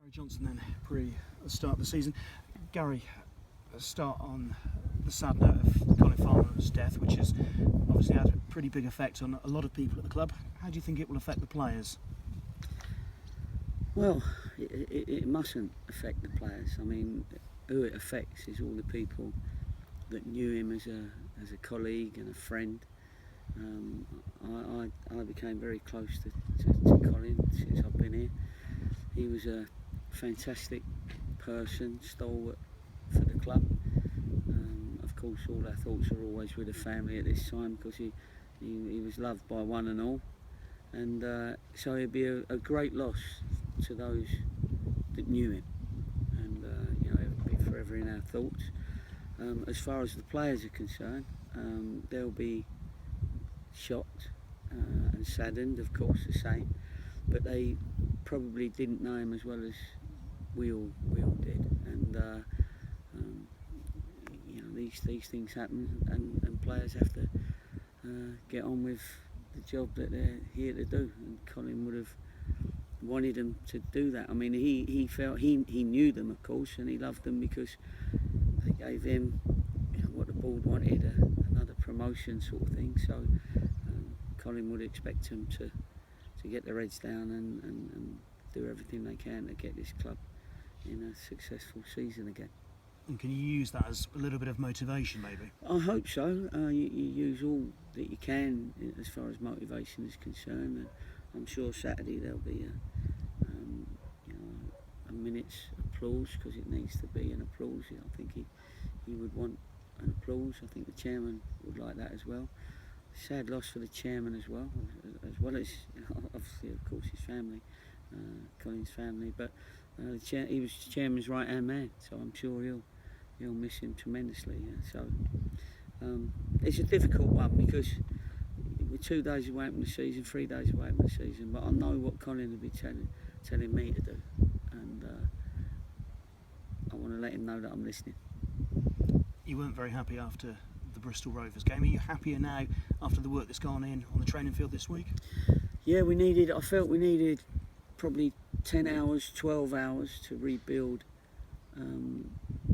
Gary Johnson then, start of the season. Gary, start on the sad note of Colin Farmer's death, which has obviously had a pretty big effect on a lot of people at the club. How do you think it will affect the players? Well, it mustn't affect the players. I mean, who it affects is all the people that knew him as a colleague and a friend. I became very close to Colin since I've been here. He was a fantastic person, stalwart for the club. Of course, all our thoughts are always with the family at this time because he was loved by one and all. And so it'd be a great loss to those that knew him, and it'll be forever in our thoughts. As far as the players are concerned, they'll be shocked and saddened, of course, the same, but they probably didn't know him as well as we all did. And these things happen, and players have to get on with the job that they're here to do. And Colin would have wanted them to do that. I mean, he felt he knew them, of course, and he loved them because they gave him what the board wanted, another promotion sort of thing. So Colin would expect them to get their heads down and do everything they can to get this club in a successful season again. And can you use that as a little bit of motivation, maybe? I hope so. You use all that you can as far as motivation is concerned. And I'm sure Saturday there'll be a minute's applause, because it needs to be an applause. I think he would want an applause. I think the chairman would like that as well. Sad loss for the chairman as well as obviously, of course, his family, Colin's family. But he was the chairman's right-hand man, so I'm sure he'll miss him tremendously. So it's a difficult one because we're 2 days away from the season, 3 days away from the season. But I know what Colin will be telling me to do, and I want to let him know that I'm listening. You weren't very happy after the Bristol Rovers game. Are you happier now after the work that's gone in on the training field this week? Yeah, I felt we needed probably 10 hours, 12 hours to rebuild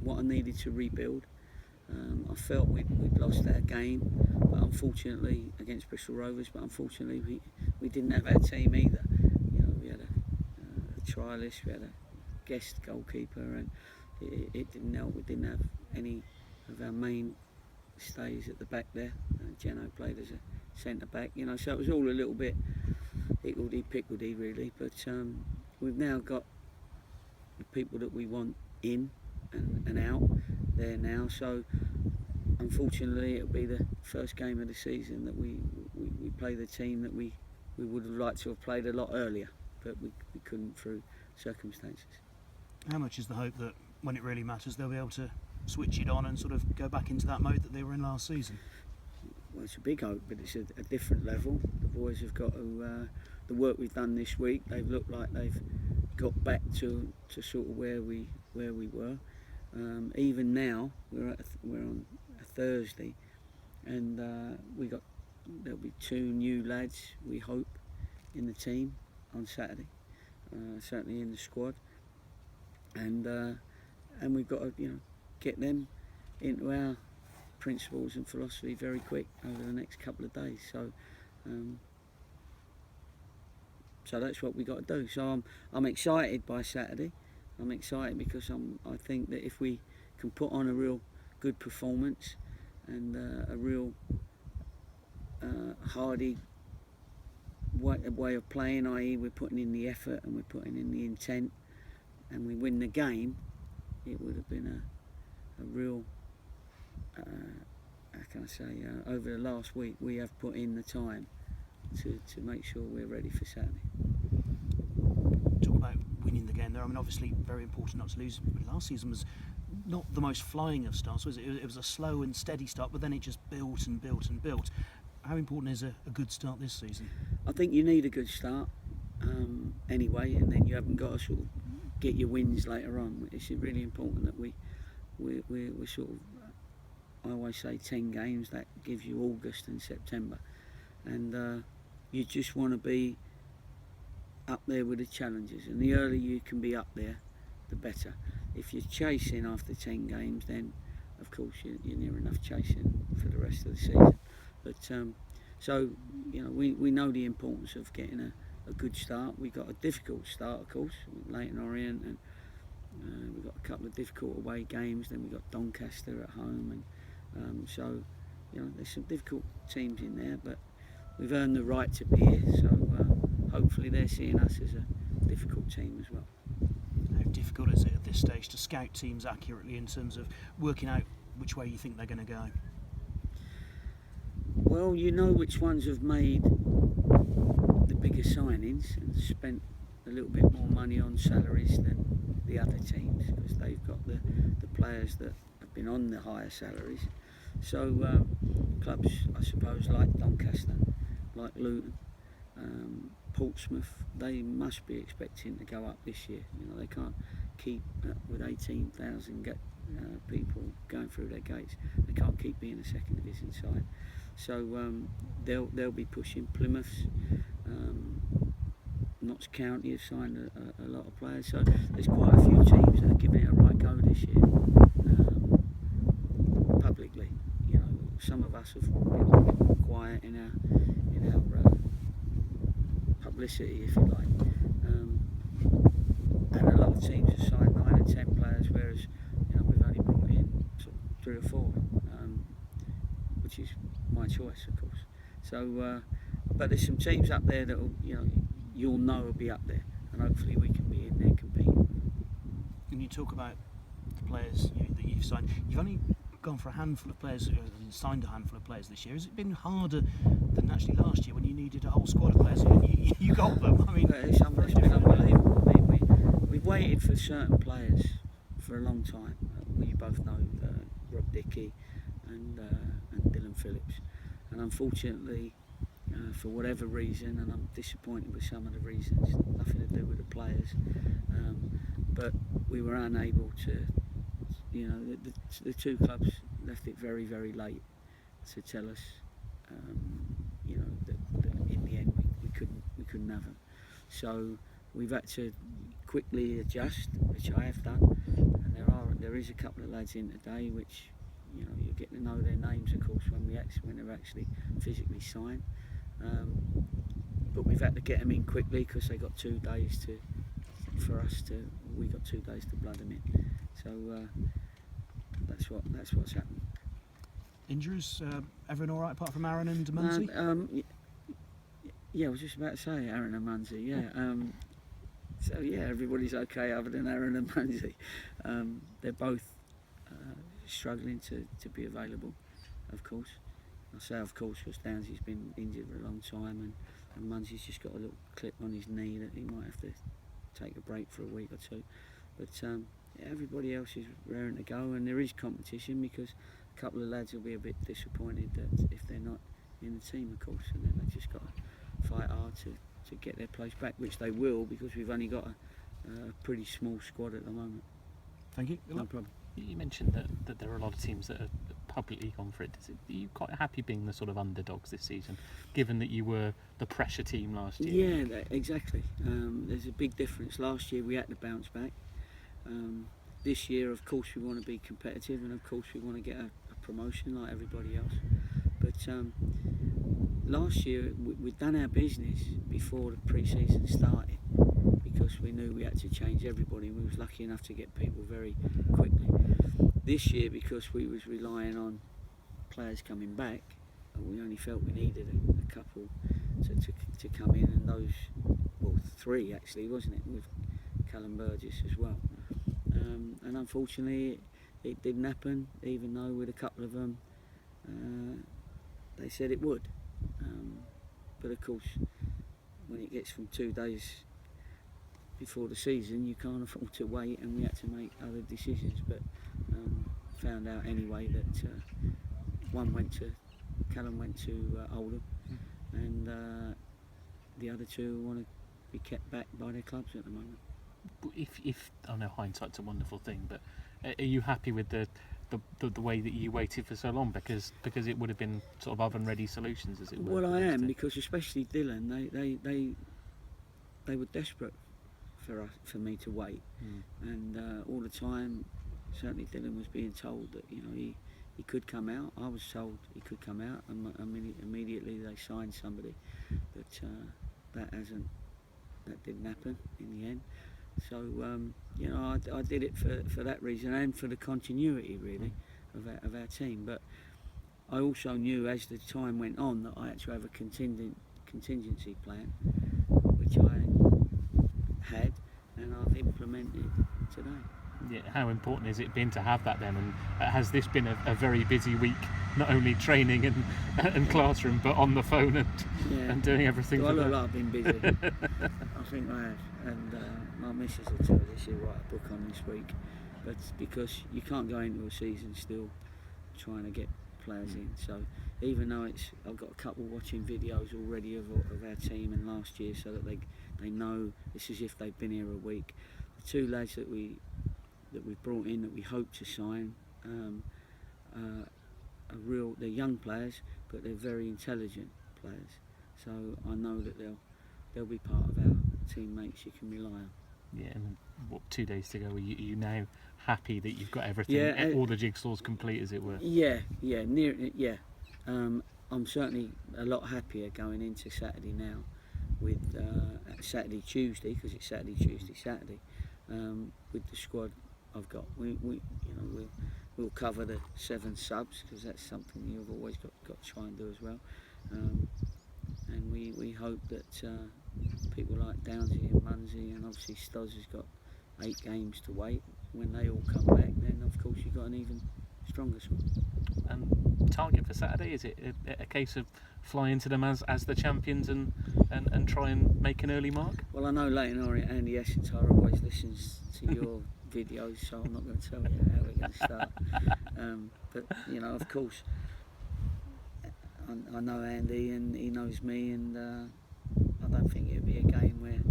what I needed to rebuild. I felt we'd lost our game, but unfortunately, against Bristol Rovers, but unfortunately we didn't have our team either. We had a trialist, we had a guest goalkeeper, and it didn't help. We didn't have any of our main stays at the back there. Jeno played as a centre back, so it was all a little bit higgledy-pickledy really. But we've now got the people that we want in and out there now. So unfortunately, it'll be the first game of the season that we play the team that we would have liked to have played a lot earlier, but we couldn't through circumstances. How much is the hope that when it really matters they'll be able to switch it on and sort of go back into that mode that they were in last season? Well, it's a big hope, but it's a different level. The boys have got to, the work we've done this week, they've looked like they've got back to sort of where we were. Even now, we're on a Thursday, and there'll be 2 new lads, we hope, in the team on Saturday, certainly in the squad, and we've got to get them into our principles and philosophy very quick over the next couple of days. So that's what we got to do. So I'm excited by Saturday. I'm excited because I think that if we can put on a real good performance and a real hardy way of playing, i.e. we're putting in the effort and we're putting in the intent, and we win the game, it would have been a real, how can I say, over the last week we have put in the time to make sure we're ready for Saturday. Talk about winning the game there. I mean, obviously very important not to lose. Last season was not the most flying of starts, was it? It was a slow and steady start, but then it just built and built and built. How important is a good start this season? I think you need a good start anyway, and then you haven't got to sort of get your wins later on. It's really important that we're sort of, I always say 10 games, that gives you August and September, and you just want to be up there with the challengers, and the earlier you can be up there, the better. If you're chasing after 10 games, then of course you're near enough chasing for the rest of the season. But so we know the importance of getting a good start. We got a difficult start, of course, with Leighton Orient, and we've got a couple of difficult away games. Then we've got Doncaster at home, and so there's some difficult teams in there, but we've earned the right to be here. So hopefully they're seeing us as a difficult team as well. How difficult is it at this stage to scout teams accurately in terms of working out which way you think they're going to go? Well, you know which ones have made the bigger signings and spent a little bit more money on salaries than the other teams, because they've got the players that have been on the higher salaries. So clubs, I suppose, like Doncaster, like Luton, Portsmouth, they must be expecting to go up this year. They can't keep with 18,000 people going through their gates. They can't keep being a second division side. So they'll be pushing. Plymouth's, Notts County have signed a lot of players. So there's quite a few teams that are giving it a right go this year, publicly. Some of us have been a bit more quiet in our publicity, if you like. And a lot of teams have signed 9 and 10 players, whereas we've only brought in sort of 3 or 4, which is my choice, of course. So, but there's some teams up there that you'll know will be up there, and hopefully we can be in there competing. When you talk about the players that you've signed, you've only gone for a handful of players and signed a handful of players this year. Has it been harder than actually last year when you needed a whole squad of players and you got them? I mean, it's been unbelievable. I mean, we've waited for certain players for a long time. We both know Rob Dickey and Dylan Phillips, and unfortunately, for whatever reason, and I'm disappointed with some of the reasons, nothing to do with the players, but we were unable to. The 2 clubs left it very, very late to tell us, that in the end we couldn't have them. So we've had to quickly adjust, which I have done, and there is a couple of lads in today which you'll get to know their names, of course, when they're actually physically signed. But we've had to get them in quickly because they got 2 days we got 2 days to blood them in. So that's what's happened. Injuries, everyone all right apart from Aaron and Munsey? Yeah, I was just about to say Aaron and Munsey. Yeah. So yeah, everybody's okay other than Aaron and Munsey. They're both struggling to be available, of course. I say of course because Downsy's been injured for a long time, and Munsey's just got a little clip on his knee that he might have to take a break for a week or 2. But everybody else is raring to go, and there is competition because a couple of lads will be a bit disappointed that if they're not in the team, of course, and then they've just got to fight hard to get their place back, which they will, because we've only got a pretty small squad at the moment. Thank you. No problem. You mentioned that there are a lot of teams that are publicly gone for it. Are you quite happy being the sort of underdogs this season, given that you were the pressure team last year? Yeah, exactly. There's a big difference. Last year we had to bounce back. This year, of course, we want to be competitive, and of course we want to get a promotion like everybody else. But last year we'd done our business before the pre-season started, because we knew we had to change everybody. We was lucky enough to get people very quickly. This year, because we was relying on players coming back, we only felt we needed a couple to come in, and those, 3 actually, wasn't it, with Callum Burgess as well. And unfortunately it didn't happen, even though with a couple of them they said it would. But of course, when it gets from 2 days before the season, you can't afford to wait, and we had to make other decisions. But found out anyway that Callum went to Oldham, and the other 2 want to be kept back by their clubs at the moment. If I know hindsight's a wonderful thing, but are you happy with the way that you waited for so long? Because it would have been sort of oven ready solutions, as it were. Well, I am, because especially Dylan, they were desperate for me to wait, and all the time, certainly Dylan was being told that he could come out. I was told he could come out, and immediately they signed somebody, but that didn't happen in the end. So I did it for that reason and for the continuity really of our team. But I also knew as the time went on that I had to have a contingency plan, which I had, and I've implemented today. Yeah, how important has it been to have that then? And has this been a very busy week, not only training and classroom, but on the phone and doing everything? Do I look like I've been busy? I think I have, and my missus will tell you she'll write a book on this week. But because you can't go into a season still trying to get players in, so even though I've got a couple watching videos already of our team and last year, so that they know it's as if they've been here a week. The two lads that we've brought in that we hope to sign they're young players, but they're very intelligent players. So I know that they'll be part of our teammates you can rely on. Yeah, and 2 days to go? Are you now happy that you've got everything, all the jigsaws complete, as it were? Yeah. I'm certainly a lot happier going into Saturday now with Saturday, Tuesday, because it's Saturday, Tuesday, Saturday, with the squad I've got. We'll cover the 7 subs, because that's something you've always got to try and do as well. And we hope that people like Downsy and Munsey, and obviously Stoz has got 8 games to wait. When they all come back, then of course you've got an even stronger squad. Target for Saturday, is it a case of flying to them as the champions and try and make an early mark? Well, I know Leighton Orient and Andy Essentire always listens to your videos, so I'm not going to tell you how we're going to start. But of course, I know Andy and he knows me, and I don't think it'll be a game where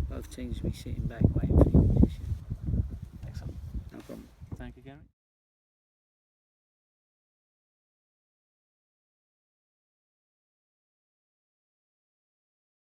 both teams will be sitting back waiting for the opposition.